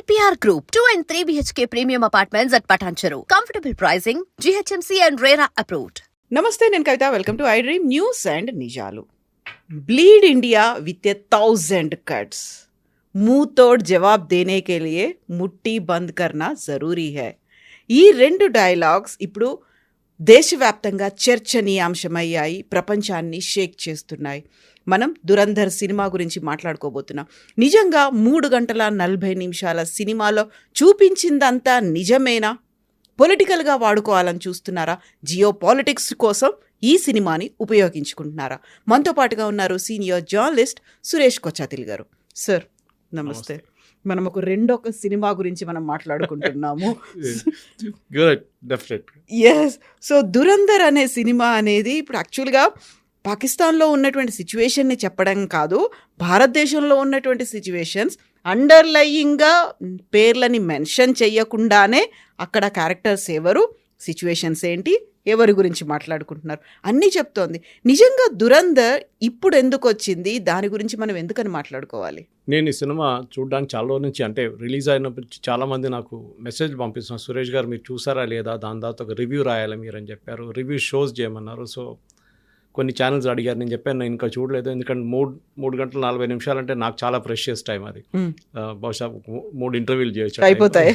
APR Group, 2 and 3 BHK premium apartments at Patancheru. Comfortable pricing, GHMC and RERA approved. నమస్తే, నేను Kavitha. Welcome to I dream news and నిజాలు. Bleed India with 1000 cuts, मुंह तोड़ जवाब देने के लिए मुट्ठी बंद करना जरूरी है. ఈ రెండు డైలాగ్స్ ఇప్పుడు దేశవ్యాప్తంగా చర్చనీయాంశమయ్యాయి, ప్రపంచాన్ని షేక్ చేస్తున్నాయి. మనం దురంధర్ సినిమా గురించి మాట్లాడుకోబోతున్నాం. నిజంగా 3 గంటల 40 నిమిషాల సినిమాలో చూపించిందంతా నిజమేనా? పొలిటికల్గా వాడుకోవాలని చూస్తున్నారా? జియో పాలిటిక్స్ కోసం ఈ సినిమాని ఉపయోగించుకుంటున్నారా? మనతో పాటుగా ఉన్నారు సీనియర్ జర్నలిస్ట్ సురేష్ కొచ్చాతిల్ గారు. సార్ నమస్తే. మనం ఒక రెండొక సినిమా గురించి మనం మాట్లాడుకుంటున్నాము. ఎస్. సో దురంధర్ అనే సినిమా అనేది ఇప్పుడు యాక్చువల్గా పాకిస్తాన్లో ఉన్నటువంటి సిచ్యువేషన్ని చెప్పడం కాదు, భారతదేశంలో ఉన్నటువంటి సిచ్యువేషన్స్ అండర్లయింగ్గా పేర్లని మెన్షన్ చెయ్యకుండానే అక్కడ క్యారెక్టర్స్ ఎవరు, సిచ్యువేషన్స్ ఏంటి, ఎవరి గురించి మాట్లాడుకుంటున్నారు అన్నీ చెప్తోంది. నిజంగా దురంధర్ ఇప్పుడు ఎందుకు వచ్చింది, దాని గురించి మనం ఎందుకని మాట్లాడుకోవాలి? నేను ఈ సినిమా చూడడానికి చాలా రోజుల నుంచి, అంటే రిలీజ్ అయినప్పటి నుంచి చాలామంది నాకు మెసేజ్ పంపిస్తున్నారు, సురేష్ గారు మీరు చూసారా లేదా, దాని తర్వాత ఒక రివ్యూ రాయాలి మీరు అని చెప్పారు, రివ్యూ షోస్ చేయమన్నారు. సో కొన్ని ఛానల్స్ అడిగారు, నేను చెప్పాను నేను ఇంకా చూడలేదు, ఎందుకంటే 3 గంటల 40 నిమిషాలు అంటే నాకు చాలా ప్రెషియస్ టైం అది. బహుశా 3 ఇంటర్వ్యూలు చేయొచ్చు అయిపోతాయి.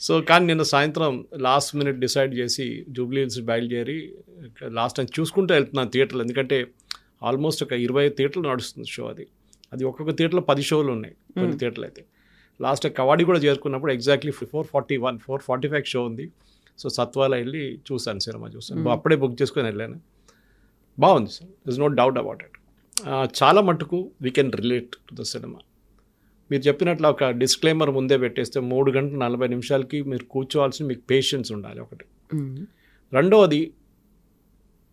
సో కానీ నేను సాయంత్రం లాస్ట్ మినిట్ డిసైడ్ చేసి జూబ్లీ హిల్స్ బయలుదేరి లాస్ట్ టైం చూసుకుంటూ వెళ్తున్నాను థియేటర్లు, ఎందుకంటే ఆల్మోస్ట్ ఒక 20 థియేటర్లు నడుస్తుంది షో. అది ఒక్కొక్క థియేటర్లో 10 షోలు ఉన్నాయి కొన్ని థియేటర్లు అయితే. లాస్ట్ కవాడి కూడా చేరుకున్నప్పుడు ఎగ్జాక్ట్లీ 4:45 షో ఉంది. సో సత్వాల వెళ్ళి చూశాను, సినిమా చూసాను, అప్పుడే బుక్ చేసుకొని వెళ్ళాను. బాగుంది sir, this no doubt about it. చాలా మటుకు we can relate to the cinema. మీరు చెప్పినట్లు ఒక డిస్క్లైమర్ ముందే పెట్టేస్తే 3 గంటల 40 నిమిషాలకి మీరు కూర్చోవాల్సిన మీకు పేషెన్స్ ఉండాలి ఒకటి. రెండవది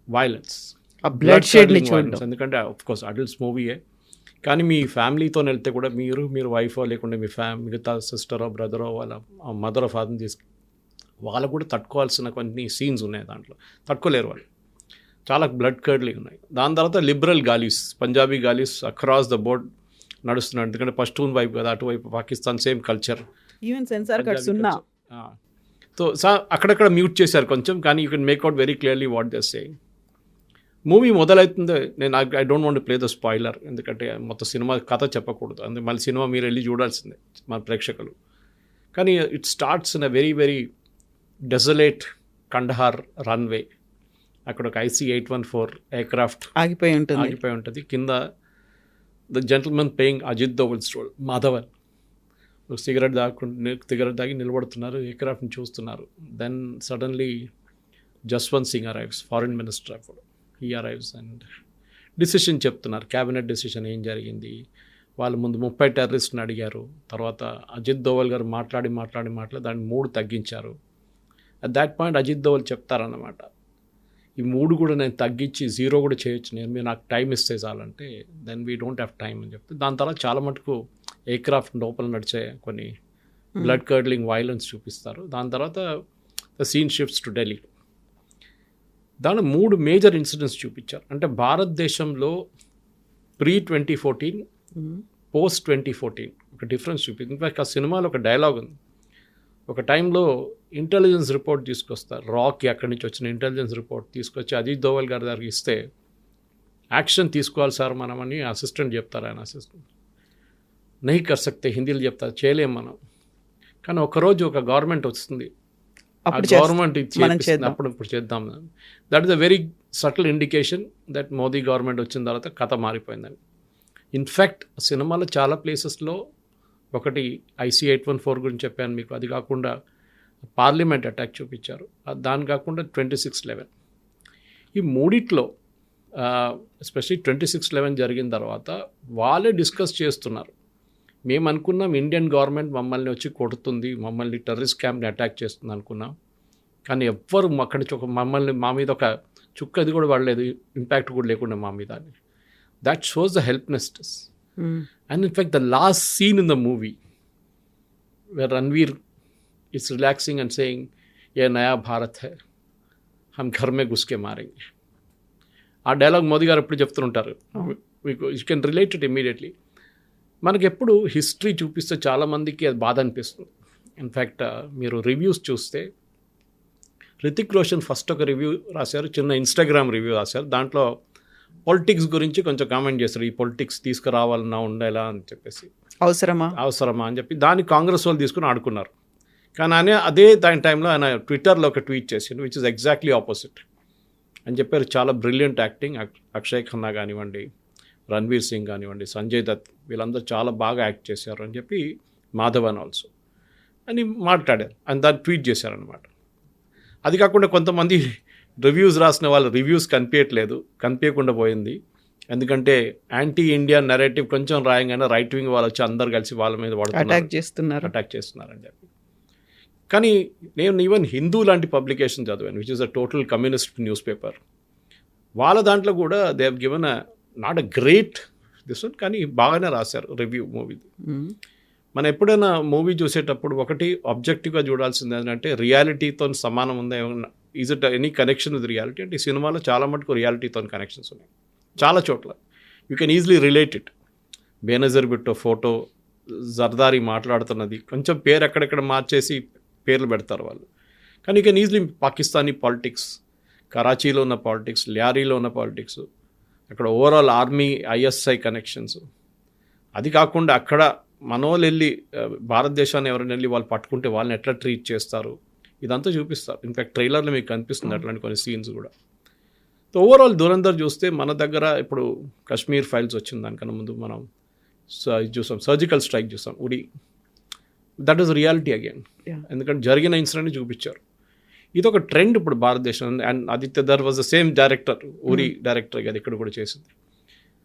వైలెన్స్, బ్లడ్ షెడ్, ఎందుకంటే ఆఫ్కోర్స్ అడల్ట్స్ మూవీయే, కానీ మీ ఫ్యామిలీతో వెళ్తే కూడా మీరు వైఫో లేకుంటే మీ మిగతా సిస్టరో బ్రదరో వాళ్ళ మదరో ఫాదర్ని వాళ్ళు కూడా తట్టుకోవాల్సిన కొన్ని సీన్స్ ఉన్నాయి దాంట్లో, తట్టుకోలేరు వాళ్ళు, చాలా బ్లడ్ కర్డ్లింగ్ ఉన్నాయి. దాని తర్వాత లిబరల్ గాలీస్, పంజాబీ గాలీస్ అక్రాస్ ద బోర్డ్ నడుస్తున్నాడు, ఎందుకంటే పష్తూన్ వైపు కదా, అటువైపు Pakistan same culture, even censor cuts ఉన్నా. సో అక్కడక్కడ మ్యూట్ చేశారు కొంచెం, కానీ you can make out very clearly what they saying. Movie మొదలవుతుంది, నేను I don't want play the spoiler, ఎందుకంటే మొత్తం సినిమా కథ చెప్పకూడదు, అందుకే మళ్ళీ సినిమా మీరు వెళ్ళి చూడాల్సిందే మన ప్రేక్షకులు. కానీ it starts in a very very desolate Kandahar runway. అక్కడ ఒక IC-814 ఎయిర్క్రాఫ్ట్ ఆగిపోయి ఉంటుంది. కింద the gentleman playing Ajit Doval's role Madhavan cigarette తాగి నిలబడుతున్నారు, ఎయిర్క్రాఫ్ట్ని చూస్తున్నారు. Then suddenly Jaswant Singh arrives, foreign minister అప్పుడు. హీ అరైవ్స్ అండ్ డిసిషన్ చెప్తున్నారు, క్యాబినెట్ డిసిషన్ ఏం జరిగింది. వాళ్ళు ముందు 30 టెర్రరిస్ట్ని అడిగారు, తర్వాత అజిత్ దోవల్ గారు మాట్లాడి దాన్ని 3 తగ్గించారు. At that point Ajit Doval చెప్తారన్నమాట, ఈ 3 కూడా నేను తగ్గించి 0 కూడా చేయొచ్చు, మీరు నాకు టైం ఇస్తే చాలంటే, then we don't have time అని చెప్తే దాని తర్వాత చాలా మటుకు ఎయిర్క్రాఫ్ట్ లోపల నడిచే కొన్ని బ్లడ్ కర్డ్లింగ్ వైలెన్స్ చూపిస్తారు. దాని తర్వాత the scene shifts to Delhi. దాని 3 మేజర్ ఇన్సిడెంట్స్ చూపించారు. అంటే భారతదేశంలో pre-2014 post-2014 ఒక డిఫరెన్స్ చూపించింది. ఇన్ఫాక్ట్ ఆ సినిమాలో ఒక డైలాగ్ ఉంది, ఒక టైంలో ఇంటెలిజెన్స్ రిపోర్ట్ తీసుకొస్తారు, రాక్కి అక్కడి నుంచి వచ్చిన ఇంటెలిజెన్స్ రిపోర్ట్ తీసుకొచ్చి అజిత్ దోవల్ గారి దగ్గరికి ఇస్తే, యాక్షన్ తీసుకోవాలి సార్ మనమని అసిస్టెంట్ చెప్తారు, ఆయన అసిస్టెంట్ నహీ కర్ సక్తే, హిందీలో చెప్తారు, చేయలేం మనం. కానీ ఒకరోజు ఒక గవర్నమెంట్ వస్తుంది, ఆ గవర్నమెంట్ ఇప్పుడు చేద్దాం. That is a very subtle indication that Modi government వచ్చిన తర్వాత కథ మారిపోయిందని. ఇన్ఫ్యాక్ట్ సినిమాలో చాలా ప్లేసెస్లో, ఒకటి IC-814 గురించి చెప్పాను మీకు, అది కాకుండా పార్లమెంట్ అటాక్ చూపించారు, దాని కాకుండా 26/11. ఈ మూడిట్లో ఎస్పెషల్లీ 26/11 జరిగిన తర్వాత వాళ్ళే డిస్కస్ చేస్తున్నారు, మేము అనుకున్నాం ఇండియన్ గవర్నమెంట్ మమ్మల్ని వచ్చి కొడుతుంది, మమ్మల్ని టెర్రరిస్ట్ క్యాంప్ని అటాక్ చేస్తుంది అనుకున్నాం, కానీ ఎవ్వరు అక్కడి నుంచి మా మీద ఒక చుక్క అది కూడా పడలేదు, ఇంపాక్ట్ కూడా లేకుండా మా మీద. That shows the helplessness. And in fact, the last scene in the movie where Ranveer is relaxing and saying, "Ye naya Bharat hai, hum ghar mein ghus ke marenge." ఆ డైలాగ్ మోదీ గారు ఎప్పుడు చెప్తుంటారు, you can relate it immediately. మనకెప్పుడు history చూపిస్తే చాలామందికి అది బాధ అనిపిస్తుంది. In fact మీరు రివ్యూస్ చూస్తే రితిక్ రోషన్ ఫస్ట్ ఒక రివ్యూ రాశారు, చిన్న ఇన్స్టాగ్రామ్ రివ్యూ రాశారు. దాంట్లో పొలిటిక్స్ గురించి కొంచెం కామెంట్ చేస్తారు, ఈ పొలిటిక్స్ తీసుకురావాలన్నా ఉండేలా అని చెప్పేసి, అవసరమా అని చెప్పి దాన్ని కాంగ్రెస్ వాళ్ళు తీసుకుని ఆడుకున్నారు. కానీ అదే దాని టైంలో ఆయన ట్విట్టర్లో ఒక ట్వీట్ చేసిండు విచ్ ఇస్ ఎగ్జాక్ట్లీ ఆపోజిట్ అని చెప్పారు. చాలా బ్రిలియంట్ యాక్టింగ్, అక్షయ్ ఖన్నా కానివ్వండి, రణ్వీర్ సింగ్ కానివ్వండి, సంజయ్ దత్, వీళ్ళందరూ చాలా బాగా యాక్ట్ చేశారు అని చెప్పి, మాధవన్ ఆల్సో అని మాట్లాడారు. అని దాన్ని ట్వీట్ చేశారనమాట. అది కాకుండా కొంతమంది రివ్యూస్ రాసిన వాళ్ళ రివ్యూస్ కనిపించకుండా పోయింది. ఎందుకంటే యాంటీ ఇండియన్ నెరేటివ్ కొంచెం రాయంగానే రైట్ వింగ్ వాళ్ళు వచ్చి అందరు కలిసి వాళ్ళ మీద అటాక్ చేస్తున్నారని చెప్పి. కానీ నేను ఈవెన్ హిందూ లాంటి పబ్లికేషన్ చదివాను which is a total communist news paper. వాళ్ళ దాంట్లో కూడా they have given not a great this one, కానీ బాగానే రాశారు రివ్యూ మూవీది. మనం ఎప్పుడైనా మూవీ చూసేటప్పుడు ఒకటి ఆబ్జెక్టివ్గా చూడాల్సింది ఏంటంటే రియాలిటీతో సమానం ఉందా, ఏమన్నా is it any connection with reality అంటే ఈ సినిమాలో చాలా మటుకు రియాలిటీతో కనెక్షన్స్ ఉన్నాయి చాలా చోట్ల. You can easily relate it. Benazir Bhutto photo, Zardari మాట్లాడుతున్నది కొంచెం పేరు ఎక్కడెక్కడ మార్చేసి పేర్లు పెడతారు వాళ్ళు, కానీ you can easily Pakistani politics, కరాచీలో ఉన్న పాలిటిక్స్, ల్యారీలో ఉన్న పాలిటిక్స్, అక్కడ ఓవరాల్ ఆర్మీ ఐఎస్ఐ కనెక్షన్స్, అది కాకుండా అక్కడ మనోళ్ళు వెళ్ళి భారతదేశాన్ని ఎవరైనా వెళ్ళి వాళ్ళు పట్టుకుంటే వాళ్ళని ఎట్లా ట్రీట్ చేస్తారు ఇదంతా చూపిస్తారు. ఇన్ఫ్యాక్ట్ ట్రైలర్లో మీకు కనిపిస్తుంది అట్లాంటి కొన్ని సీన్స్ కూడా. సో ఓవరాల్ దురంధర్ చూస్తే మన దగ్గర ఇప్పుడు కాశ్మీర్ ఫైల్స్ వచ్చింది, దానికన్నా ముందు మనం చూసాం సర్జికల్ స్ట్రైక్ చూసాం, ఉరి. దట్ ఈస్ రియాలిటీ అగైన్, ఎందుకంటే జరిగిన ఇన్సిడెంట్ని చూపించారు. ఇది ఒక ట్రెండ్ ఇప్పుడు భారతదేశం. And Aditya Dhar was the same director, Uri director కదా ఇక్కడ కూడా చేసింది.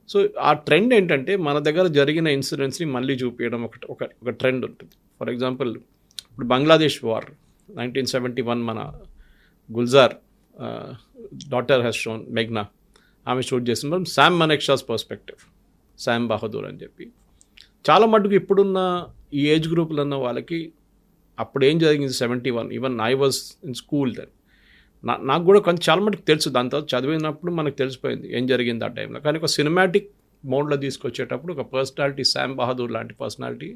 సో ఆ ట్రెండ్ ఏంటంటే మన దగ్గర జరిగిన ఇన్సిడెంట్స్ని మళ్ళీ చూపించడం ఒక ట్రెండ్ ఉంటుంది. ఫర్ ఎగ్జాంపుల్ ఇప్పుడు బంగ్లాదేశ్ వార్ 1971 మన Gulzar daughter has shown, Magna, ఆమె షూట్ చేసిన శామ్ మనెక్షాస్ పర్స్పెక్టివ్, శామ్ బహదూర్ అని చెప్పి. చాలా మటుకు ఇప్పుడున్న ఈ ఏజ్ గ్రూపులో ఉన్న వాళ్ళకి అప్పుడు ఏం జరిగింది 71, even I was in school then, నాకు కూడా కొంచెం చాలా మటుకు తెలుసు. దాని తర్వాత చదివినప్పుడు మనకు తెలిసిపోయింది ఏం జరిగింది ఆ టైంలో. కానీ ఒక సినిమాటిక్ మోడ్లో తీసుకొచ్చేటప్పుడు ఒక పర్సనాలిటీ, శామ్ బహదూర్ లాంటి పర్సనాలిటీ,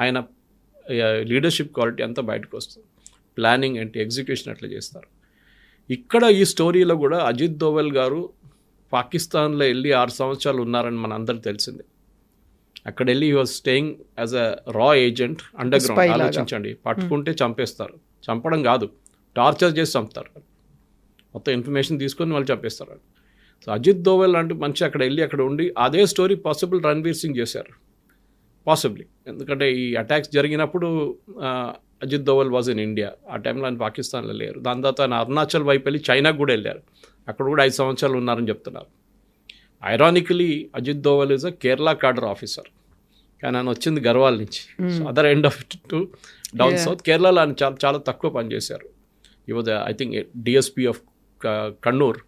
ఆయన లీడర్షిప్ క్వాలిటీ అంతా బయటకు వస్తుంది. ప్లానింగ్ ఏంటి, ఎగ్జిక్యూషన్ ఎట్లా చేస్తారు. ఇక్కడ ఈ స్టోరీలో కూడా అజిత్ దోవల్ గారు పాకిస్తాన్లో వెళ్ళి 6 సంవత్సరాలు ఉన్నారని మన అందరికి తెలిసింది. అక్కడ వెళ్ళి he was staying as a రా ఏజెంట్ అండర్ గ్రౌండ్. ఆలోచించండి, పట్టుకుంటే చంపేస్తారు, చంపడం కాదు టార్చర్ చేసి చంపుతారు, మొత్తం ఇన్ఫర్మేషన్ తీసుకొని వాళ్ళు చంపేస్తారు. సో అజిత్ దోవల్ లాంటి మనిషి అక్కడ వెళ్ళి అక్కడ ఉండి అదే స్టోరీ పాసిబుల్ రణ్వీర్ సింగ్ చేశారు పాసిబ్లీ. ఎందుకంటే ఈ అటాక్స్ జరిగినప్పుడు Ajit Doval was in India, ఆ టైంలో ఆయన పాకిస్తాన్లో లేరు. దాని తర్వాత ఆయన అరుణాచల్ వైపు వెళ్ళి చైనాకు కూడా వెళ్ళారు, అక్కడ కూడా 5 సంవత్సరాలు ఉన్నారని చెప్తున్నారు. Ironically Ajit Doval is a Kerala cadre officer, కానీ ఆయన వచ్చింది గర్వాల్ నుంచి. So other end of it to down south. కేరళలో ఆయన చాలా చాలా తక్కువ పనిచేశారు. He was I think DSP of Kannur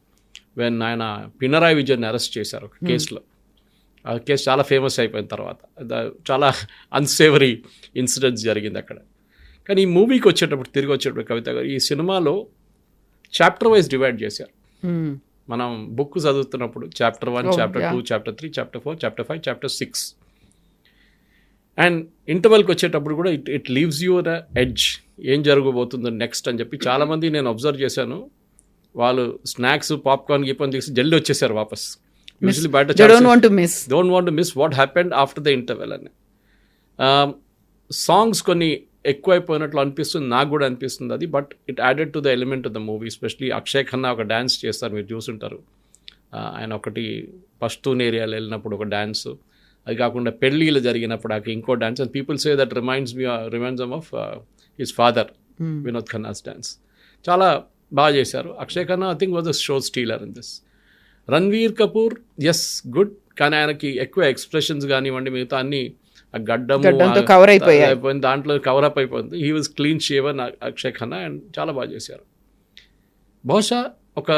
when ఆయన పినరాయి విజయన్ అరెస్ట్ చేశారు ఒక కేసులో. ఆ కేసు చాలా ఫేమస్ అయిపోయిన తర్వాత చాలా అన్సేవరీ ఇన్సిడెంట్స్ జరిగింది అక్కడ. కానీ ఈ మూవీకి తిరిగి వచ్చేటప్పుడు కవిత గారు ఈ సినిమాలో చాప్టర్ వైజ్ డివైడ్ చేశారు. మనం బుక్ చదువుతున్నప్పుడు chapter 1, chapter 2, chapter 3, chapter 4, chapter 5, chapter 6 and ఇంటర్వెల్కి వచ్చేటప్పుడు కూడా it leaves you the edge, ఏం జరగబోతుందో నెక్స్ట్ అని చెప్పి. చాలామంది నేను అబ్జర్వ్ చేశాను, వాళ్ళు స్నాక్స్ పాప్కార్న్ గీపన్ తీసి జల్దీ వచ్చేసారు వాపస్. యూజువల్లీ బయట don't want to miss what happened after the interval అని. సాంగ్స్ కొన్ని ఎక్కువైపోయినట్లు అనిపిస్తుంది, నాకు కూడా అనిపిస్తుంది అది. But it added to the element of the movie. Especially Akshay Khanna ఒక డ్యాన్స్ చేస్తారు, మీరు చూసుంటారు. ఆయన ఒకటి పష్తూన్ ఏరియాలో వెళ్ళినప్పుడు ఒక డ్యాన్స్, అది కాకుండా పెళ్ళిళ్ళు జరిగినప్పుడు ఇంకో dance. And people say that reminds of his father Vinod Khanna's dance. చాలా బాగా చేశారు. Akshay Khanna I think was the show stealer in this. Ranveer Kapoor is good, కానీ ఆయనకి ఎక్కువ ఎక్స్ప్రెషన్స్ కానివ్వండి, మిగతా అన్ని గడ్డంతో కవర్ అయిపోయింది, దాంట్లో కవర్ అప్ అయిపోయింది. He was clean shaven Akshay Khanna and చాలా బాగా చేశారు. బహుశా ఒక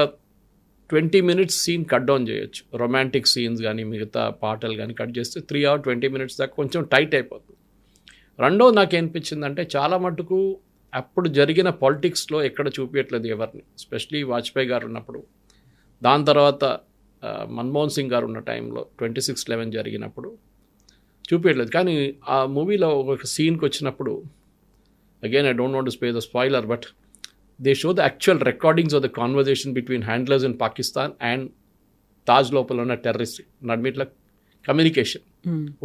20 minutes సీన్ కట్ డౌన్ చేయొచ్చు. రొమాంటిక్ సీన్స్ కానీ మిగతా పాటలు కానీ కట్ చేస్తే 3 hours 20 minutes దాకా కొంచెం టైట్ అయిపోతుంది. రెండోది నాకు ఏమనిపించిందంటే చాలా మటుకు అప్పుడు జరిగిన పాలిటిక్స్లో ఎక్కడ చూపించట్లేదు ఎవరిని, ఎస్పెషలీ వాజ్పేయి గారు ఉన్నప్పుడు. దాని తర్వాత మన్మోహన్ సింగ్ గారు ఉన్న టైంలో 26/11 జరిగినప్పుడు చూపించట్లేదు. కానీ ఆ మూవీలో ఒక సీన్కి వచ్చినప్పుడు, again I don't want to spoil the spoiler, but they show the actual recordings of the conversation between handlers in Pakistan and Taj లోపల ఉన్న టెర్రరిస్ట్ నడిమిట్ల కమ్యూనికేషన్,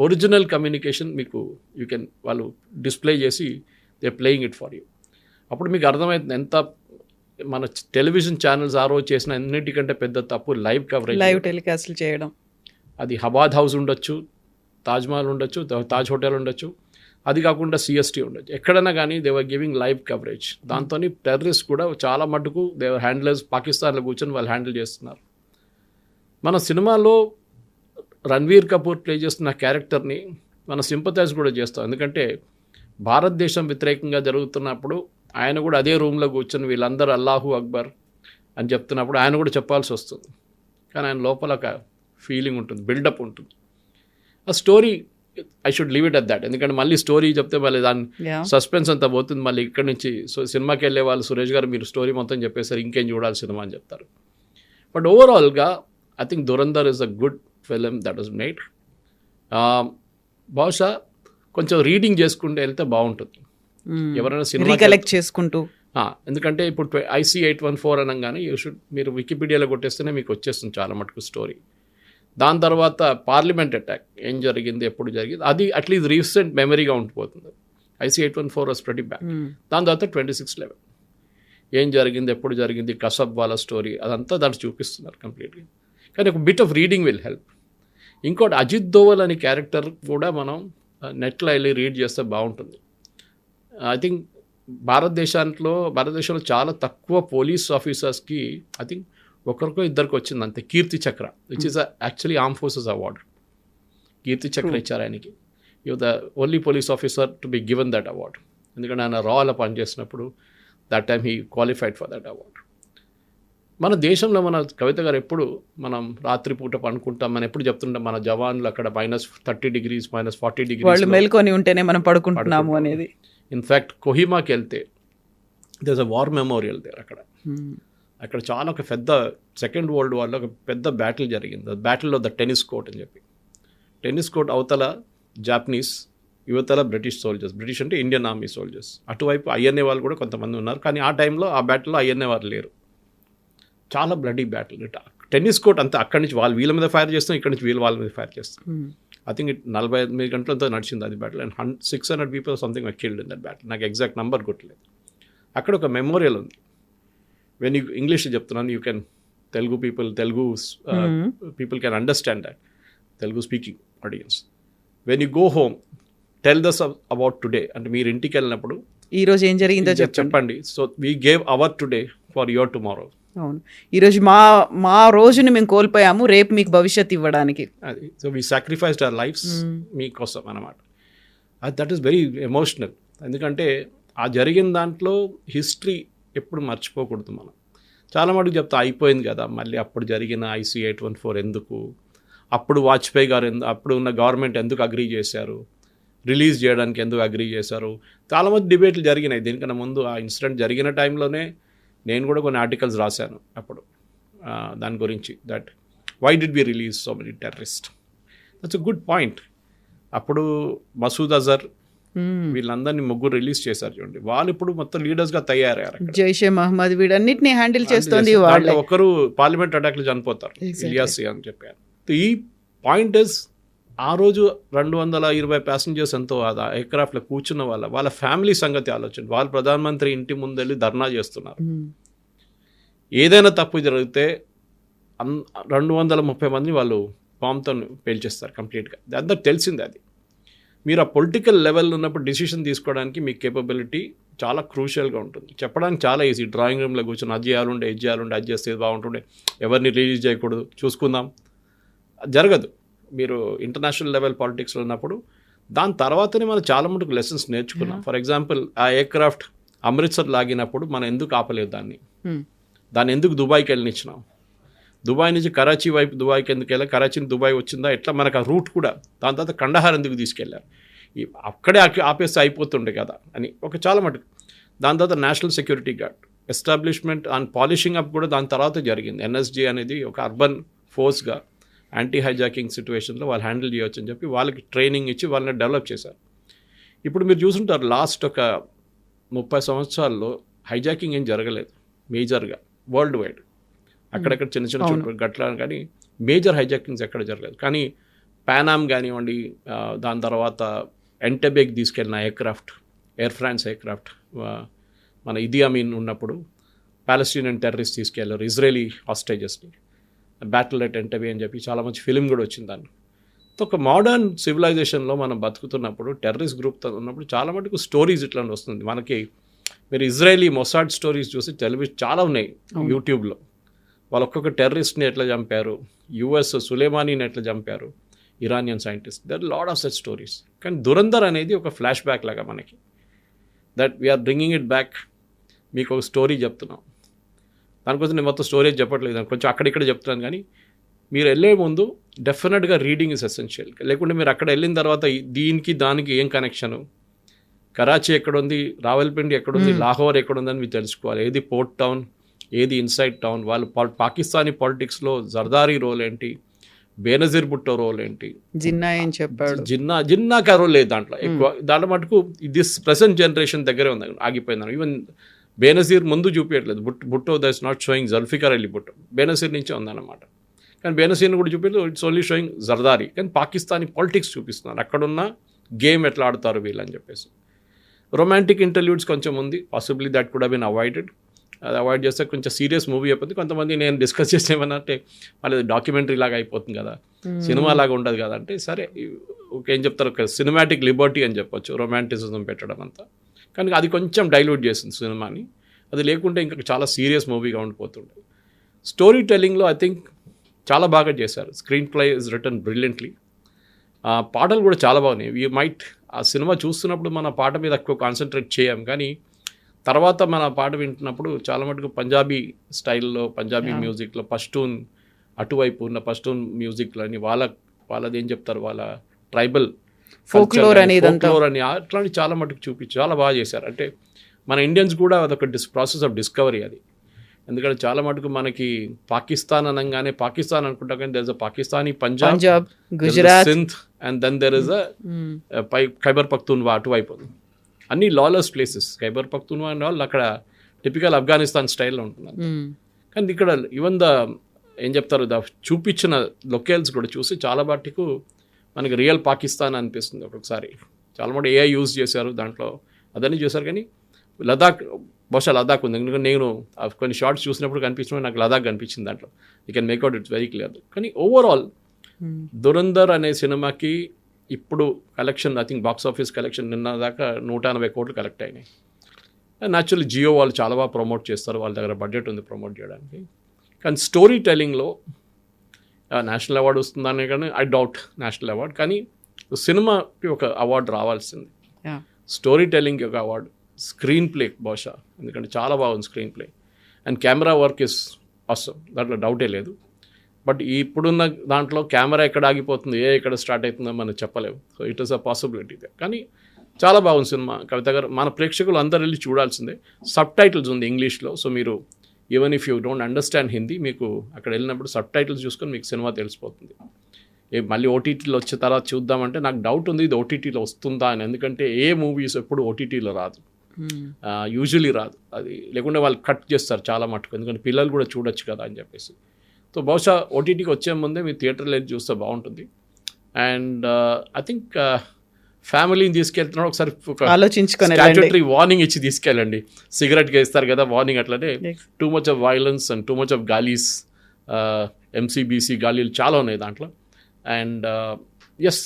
ఒరిజినల్ కమ్యూనికేషన్ మీకు యూ కెన్ వాళ్ళు డిస్ప్లే చేసి they playing it for you. అప్పుడు మీకు అర్థమవుతుంది ఎంత మన టెలివిజన్ ఛానల్స్ ఆ రోజు చేసిన అన్నిటికంటే పెద్ద తప్పు లైవ్ కవరేజ్, లైవ్ టెలికాస్ట్లు చేయడం. అది హబాద్ హౌస్ ఉండొచ్చు, తాజ్మహల్ ఉండొచ్చు, తాజ్ హోటల్ ఉండొచ్చు, అది కాకుండా సిఎస్టీ ఉండొచ్చు, ఎక్కడైనా కానీ they were giving live coverage. దాంతో టెర్రరిస్ట్ కూడా చాలా మటుకు దేవర్ హ్యాండిలర్స్ పాకిస్తాన్లో కూర్చొని వాళ్ళు హ్యాండిల్ చేస్తున్నారు. మన సినిమాలో రణ్వీర్ కపూర్ ప్లే చేస్తున్న క్యారెక్టర్ని మనం సింపథైజ్ కూడా చేస్తాం. ఎందుకంటే భారతదేశం వ్యతిరేకంగా జరుగుతున్నప్పుడు ఆయన కూడా అదే రూమ్లో కూర్చొని వీళ్ళందరూ అల్లాహు అక్బర్ అని చెప్తున్నప్పుడు ఆయన కూడా చెప్పాల్సి వస్తుంది. కానీ ఆయన లోపల ఒక ఫీలింగ్ ఉంటుంది, బిల్డప్ ఉంటుంది. ఆ story I should leave it at that. ఎందుకంటే మళ్ళీ స్టోరీ చెప్తే మళ్ళీ దాని సస్పెన్స్ అంతా పోతుంది. మళ్ళీ ఇక్కడి నుంచి సినిమాకి వెళ్ళే వాళ్ళు సురేష్ గారు మీరు స్టోరీ మొత్తం చెప్పేసారు, ఇంకేం చూడాలి సినిమా అని చెప్తారు. బట్ ఓవరాల్గా I think Dhurandhar is a good film that was made. బహుశా కొంచెం రీడింగ్ చేసుకుంటూ వెళ్తే బాగుంటుంది. ఎవరైనా సినిమా కలెక్ట్ చేసుకుంటూ, ఎందుకంటే ఇప్పుడు IC 814 అనగానే మీరు వికీపీడియాలో కొట్టేస్తేనే మీకు వచ్చేస్తుంది చాలా మటుకు స్టోరీ. దాని తర్వాత పార్లమెంట్ అటాక్ ఏం జరిగింది, ఎప్పుడు జరిగింది, అది అట్లీస్ట్ రీసెంట్ మెమరీగా ఉండిపోతుంది. IC 814 was pretty back. దాని తర్వాత 26/11 ఏం జరిగింది, ఎప్పుడు జరిగింది, కసబ్ వాళ్ళ స్టోరీ అదంతా దాంట్లో చూపిస్తున్నారు కంప్లీట్గా. కానీ ఒక bit of reading will help. ఇంకోటి అజిత్ దోవల్ అనే క్యారెక్టర్ కూడా మనం నెట్లో వెళ్ళి రీడ్ చేస్తే బాగుంటుంది. ఐ థింక్ భారతదేశంలో చాలా తక్కువ పోలీస్ ఆఫీసర్స్కి ఐ థింక్ ఒకరికో ఇద్దరికి వచ్చింది అంతే Kirti Chakra, which is actually arm forces award. Kirti Chakra ఇచ్చారు ఆయనకి. You the only police officer to be given that award. ఎందుకంటే ఆయన రాలో పనిచేసినప్పుడు that time he qualified for that award. మన దేశంలో మన కవిత గారు ఎప్పుడు మనం రాత్రిపూట పనుకుంటాం, మనం ఎప్పుడు చెప్తుంటాం మన జవాన్లు అక్కడ -30 degrees -40 degrees వాళ్ళు మేల్కొని ఉంటేనే మనం పడుకుంటున్నాము అనేది. ఇన్ఫ్యాక్ట్ కొహిమాకి వెళ్తే there is a war memorial there. అక్కడ చాలా ఒక పెద్ద సెకండ్ వరల్డ్ వార్లో ఒక పెద్ద బ్యాటిల్ జరిగింది. Battle of the tennis court అని చెప్పి. టెన్నిస్ కోర్ట్ అవతల జాపనీస్, యువతల బ్రిటిష్ సోల్జర్స్. బ్రిటిష్ అంటే ఇండియన్ ఆర్మీ సోల్జర్స్. అటువైపు INA వాళ్ళు కూడా కొంతమంది ఉన్నారు. కానీ ఆ టైంలో ఆ బ్యాటిల్లో INA వాళ్ళు లేరు. చాలా బ్లడీ బ్యాటిల్. టెన్నిస్ కోర్ట్ అంతా అక్కడి నుంచి వాళ్ళు వీళ్ళ మీద ఫైర్ చేస్తాం, ఇక్కడి నుంచి వీళ్ళు వాళ్ళ మీద ఫైర్ చేస్తాం. ఐ థింక్ 48 గంటలతో నడిచింది అది battle. And 600 people something killed in that battle. నాకు ఎగ్జాక్ట్ నెంబర్ గుర్తులేదు. అక్కడ ఒక మెమోరియల్ ఉంది. వెన్ యూ ఇంగ్లీష్ చెప్తున్నాను, you can Telugu people can understand that, Telugu speaking audience. When you go home tell thus about today. అంటే మీరు ఇంటికి వెళ్ళినప్పుడు ఈరోజు ఏం జరిగిందో చెప్పండి. So we gave our today for your tomorrow. అవును, ఈరోజు మా రోజుని మేము కోల్పోయాము, రేపు మీకు భవిష్యత్తు ఇవ్వడానికి. అది so we sacrificed our lives మీకోసం అన్నమాట. That is very emotional. ఎందుకంటే ఆ జరిగిన దాంట్లో హిస్టరీ ఎప్పుడు మర్చిపోకూడదు మనం. చాలా మటుకు చెప్తా అయిపోయింది కదా, మళ్ళీ అప్పుడు జరిగిన IC 814 ఎందుకు, అప్పుడు వాజ్పేయి గారు అప్పుడు ఉన్న గవర్నమెంట్ ఎందుకు అగ్రీ చేశారు, రిలీజ్ చేయడానికి ఎందుకు అగ్రీ చేశారు, చాలామంది డిబేట్లు జరిగినాయి. దీనికన్నా ముందు ఆ ఇన్సిడెంట్ జరిగిన టైంలోనే నేను కూడా కొన్ని ఆర్టికల్స్ రాశాను అప్పుడు దాని గురించి. That why did we release so many terrorist. That's a good point. అప్పుడు మసూద్ అజర్ వీళ్ళందరినీ ముగ్గురు రిలీజ్ చేశారు చూడండి. వాళ్ళు ఇప్పుడు మొత్తం లీడర్స్గా తయారయ్యారు. జైషే మహమ్మద్ వీడన్నిటిని హ్యాండిల్ చేస్తుంది. ఒకరు పార్లమెంట్ అటాక్లు చనిపోతారు, ఇలియాస్ అని చెప్పారు. ఈ పాయింట్ ఇస్ ఆ రోజు 220 passengers ఎంతో ఎయిర్క్రాఫ్ట్లో కూర్చున్న వాళ్ళ ఫ్యామిలీ సంగతి ఆలోచన. వాళ్ళు ప్రధానమంత్రి ఇంటి ముందు వెళ్ళి ధర్నా చేస్తున్నారు. ఏదైనా తప్పు జరిగితే 230 మంది వాళ్ళు బాంబ్తో పేల్చేస్తారు కంప్లీట్గా. అందరికి తెలిసింది అది. మీరు ఆ పొలిటికల్ లెవెల్లో ఉన్నప్పుడు డిసిషన్ తీసుకోవడానికి మీ కేపబిలిటీ చాలా క్రూషియల్గా ఉంటుంది. చెప్పడానికి చాలా ఈజీ, డ్రాయింగ్ రూమ్లో కూర్చొని అది చేయాలంటే అది చేస్తే బాగుంటుండే, ఎవరిని రిలీజ్ చేయకూడదు, చూసుకుందాం. జరగదు. మీరు ఇంటర్నేషనల్ లెవెల్ పాలిటిక్స్లో ఉన్నప్పుడు దాని తర్వాతనే మనం చాలా మటుకు లెసన్స్ నేర్చుకున్నాం. ఫర్ ఎగ్జాంపుల్ ఆ ఎయిర్క్రాఫ్ట్ అమృత్సర్ లాగినప్పుడు మనం ఎందుకు ఆపలేదు దాన్ని ఎందుకు దుబాయ్కి వెళ్ళనిచ్చినాం, దుబాయ్ నుంచి కరాచీ వైపు దుబాయ్కి ఎందుకు వెళ్ళాలి, కరాచీ నుంచి దుబాయ్ వచ్చిందా, ఎట్లా మనకు ఆ రూట్ కూడా. దాని తర్వాత కండహార్ ఎందుకు తీసుకెళ్ళారు, అక్కడే ఆపేస్తే అయిపోతుండే కదా అని ఒక చాలా మటుకు. దాని తర్వాత national Security gourd establishment and polishing up కూడా దాని తర్వాత జరిగింది. NSG అనేది ఒక అర్బన్ ఫోర్స్గా యాంటీ హైజాకింగ్ సిచ్యువేషన్లో వాళ్ళు హ్యాండిల్ చేయొచ్చు అని చెప్పి వాళ్ళకి ట్రైనింగ్ ఇచ్చి వాళ్ళని డెవలప్ చేశారు. ఇప్పుడు మీరు చూసుంటారు లాస్ట్ ఒక 30 సంవత్సరాల్లో హైజాకింగ్ ఏం జరగలేదు మేజర్గా వరల్డ్ వైడ్. అక్కడక్కడ చిన్న చిన్న చోట్ల గట్ల కానీ మేజర్ హైజాకింగ్స్ ఎక్కడ జరగలేదు. కానీ పానామ్ కానివ్వండి, దాని తర్వాత ఎంటెబేకి తీసుకెళ్ళిన ఎయిర్ ఫ్రాన్స్ ఎయిర్క్రాఫ్ట్, మన ఇదీ అమీన్ ఉన్నప్పుడు పాలస్తీనియన్ టెర్రరిస్ట్ తీసుకెళ్లారు ఇజ్రాయలీ హాస్టేజెస్ని, బ్యాటిల్ ఎట్ ఎంటబే అని చెప్పి చాలా మంచి ఫిలిం కూడా వచ్చింది దాన్ని. ఒక మోడర్న్ సివిలైజేషన్లో మనం బతుకుతున్నప్పుడు టెర్రరిస్ట్ గ్రూప్తో ఉన్నప్పుడు చాలా మటుకు స్టోరీస్ ఇట్లా వస్తుంది మనకి. మీరు ఇజ్రాయలీ మొసాడ్ స్టోరీస్ చూసి టెలివిజన్ చాలా ఉన్నాయి యూట్యూబ్లో. వాళ్ళు ఒక్కొక్క టెర్రరిస్ట్ని ఎట్లా చంపారు, యుఎస్ సులేమానీని ఎట్లా చంపారు, Iranian scientist, there lot of such stories. కానీ దురంధర్ అనేది ఒక ఫ్లాష్ బ్యాక్ లాగా మనకి, that we are bringing it back. మీకు ఒక స్టోరీ చెప్తున్నాం, దానికోసం నేను మొత్తం స్టోరేజ్ చెప్పట్లేదు, కొంచెం అక్కడిక్కడ చెప్తున్నాను. కానీ మీరు వెళ్ళే ముందు డెఫినెట్గా రీడింగ్ ఇస్ ఎసెన్షియల్. లేకుంటే మీరు అక్కడ వెళ్ళిన తర్వాత దీనికి దానికి ఏం కనెక్షను, కరాచీ ఎక్కడుంది, రావల్పిండి ఎక్కడుంది, లాహోర్ ఎక్కడుందని మీరు తెలుసుకోవాలి. ఏది పోర్ట్ టౌన్, ఏది ఇన్సైడ్ టౌన్, వాళ్ళు పాకిస్తానీ పాలిటిక్స్లో జర్దారీ రోల్ ఏంటి, బేనజీర్ భుట్టో రోల్ ఏంటి, జిన్నా ఏం చెప్పాడు, జిన్నాకా రోల్ లేదు దాంట్లో ఎక్కువ. దాంట్లో మటుకు దిస్ ప్రెసెంట్ జనరేషన్ దగ్గరే ఉంది, ఆగిపోయింది. ఈవెన్ బేనజీర్ ముందు చూపించట్లేదు, Bhutto that's not showing Zulfikar Ali Bhutto, Benazir నుంచే ఉందన్నమాట. కానీ బేనజీర్ని కూడా చూపించలేదు, ఇట్స్ ఓన్లీ షోయింగ్ జర్దారీ. కానీ పాకిస్తానీ పాలిటిక్స్ చూపిస్తున్నారు, అక్కడున్న గేమ్ ఎట్లా ఆడతారు వీళ్ళని చెప్పేసి. రొమాంటిక్ ఇంటర్వ్యూడ్స్ కొంచెం ఉంది, possibly that could have been avoided. అది అవాయిడ్ చేస్తే కొంచెం సీరియస్ మూవీ అయిపోతుంది. కొంతమంది నేను డిస్కస్ చేస్తే ఏమన్నంటే మళ్ళీ డాక్యుమెంటరీ లాగా అయిపోతుంది కదా, సినిమా లాగా ఉండదు కదా అంటే, సరే ఏం చెప్తారు, ఒక సినిమాటిక్ లిబర్టీ అని చెప్పొచ్చు రొమాంటిసిజం పెట్టడం అంతా. కానీ అది కొంచెం డైల్యూట్ చేసింది సినిమాని. అది లేకుంటే ఇంకా చాలా సీరియస్ మూవీగా ఉండిపోతుండే. స్టోరీ టెల్లింగ్లో ఐ థింక్ చాలా బాగా చేశారు. Screen play is return brilliantly. పాటలు కూడా చాలా బాగున్నాయి. యూ మైట్ ఆ సినిమా చూస్తున్నప్పుడు మన పాట మీద ఎక్కువ కాన్సన్ట్రేట్ చేయం, కానీ తర్వాత మన పాట వింటున్నప్పుడు చాలా మటుకు పంజాబీ స్టైల్లో, పంజాబీ మ్యూజిక్లో పష్టూన్ అటువైపు ఉన్న పష్టూన్ మ్యూజిక్లో అని వాళ్ళది ఏం చెప్తారు, వాళ్ళ ట్రైబల్ ఫోక్లోర్ అని అట్లాంటి చాలా మటుకు చూపించి చాలా బాగా చేశారు. అంటే మన ఇండియన్స్ కూడా అదొక ప్రాసెస్ ఆఫ్ డిస్కవరీ అది. ఎందుకంటే చాలా మటుకు మనకి పాకిస్తాన్ అనగానే పాకిస్తాన్ అనుకుంటా, కానీ there is a Pakistani Punjab, Gujarat, Sindh, and then there is a Khyber Pakhtunkhwa అటువైపు. అన్ని lawless places. Khyber Pakhtunkhwa and వాళ్ళు అక్కడ టిపికల్ ఆఫ్ఘనిస్తాన్ స్టైల్లో ఉంటున్నారు. కానీ ఇక్కడ ఈవెన్ ఏం చెప్తారు, చూపించిన లొకేల్స్ కూడా చూసి చాలా మటుకు మనకి రియల్ పాకిస్తాన్ అనిపిస్తుంది ఒక్కొక్కసారి. చాలా మటు ఏఐ యూజ్ చేశారు దాంట్లో, అదన్నీ చేశారు. కానీ బహుశా లదాఖ్ ఉంది, ఎందుకంటే నేను కొన్ని షార్ట్స్ చూసినప్పుడు కనిపించినప్పుడు నాకు లదాఖ్ కనిపించింది దాంట్లో. You can make out it's very clear. కానీ ఓవరాల్ దురంధర్ అనే సినిమాకి ఇప్పుడు collection, I think box office collection నిన్న దాకా 180 కోట్లు కలెక్ట్ అయినాయి. న్యాచురల్లీ జియో వాళ్ళు చాలా బాగా ప్రమోట్ చేస్తారు, వాళ్ళ దగ్గర బడ్జెట్ ఉంది ప్రమోట్ చేయడానికి. కానీ స్టోరీ టెల్లింగ్లో నేషనల్ అవార్డు వస్తుందని కానీ ఐ డౌట్ నేషనల్ అవార్డు. కానీ సినిమాకి ఒక అవార్డు రావాల్సింది, స్టోరీ టెల్లింగ్కి ఒక అవార్డు, స్క్రీన్ ప్లే బహుశా, ఎందుకంటే చాలా బాగుంది screen play, and camera work is అవసరం, దాంట్లో డౌటే లేదు. బట్ ఇప్పుడున్న దాంట్లో కెమెరా ఎక్కడ ఆగిపోతుంది, ఎక్కడ స్టార్ట్ అవుతుందో మనం చెప్పలేము. So it is a possibility. కానీ చాలా బాగుంది సినిమా. కవిత గారు, మన ప్రేక్షకులు అందరు వెళ్ళి చూడాల్సిందే. సబ్ టైటిల్స్ ఉంది ఇంగ్లీష్లో, సో మీరు even if you don't understand Hindi, మీకు అక్కడ వెళ్ళినప్పుడు సబ్ టైటిల్స్ చూసుకొని మీకు సినిమా తెలిసిపోతుంది. మళ్ళీ ఓటీటీలో వచ్చే తర్వాత చూద్దామంటే నాకు డౌట్ ఉంది ఇది ఓటీటీలో వస్తుందా అని. ఎందుకంటే ఏ మూవీస్ ఎప్పుడు ఓటీటీలో రాదు, యూజువలీ రాదు. అది లేకుంటే వాళ్ళు కట్ చేస్తారు చాలా మటుకు, ఎందుకంటే పిల్లలు కూడా చూడొచ్చు కదా అని చెప్పేసి. సో బహుశా ఓటీటీకి వచ్చే ముందే మీరు థియేటర్లో వెళ్ళి చూస్తే బాగుంటుంది. అండ్ ఐ థింక్ ఫ్యామిలీని తీసుకెళ్తున్నాడు, ఒకసారి స్టాట్యుటరీ వార్నింగ్ ఇచ్చి తీసుకెళ్ళండి. సిగరెట్గా ఇస్తారు కదా వార్నింగ్, అట్లనే too much of violence and too much of gaalis, MCBC గాలీలు చాలా ఉన్నాయి దాంట్లో. అండ్ ఎస్,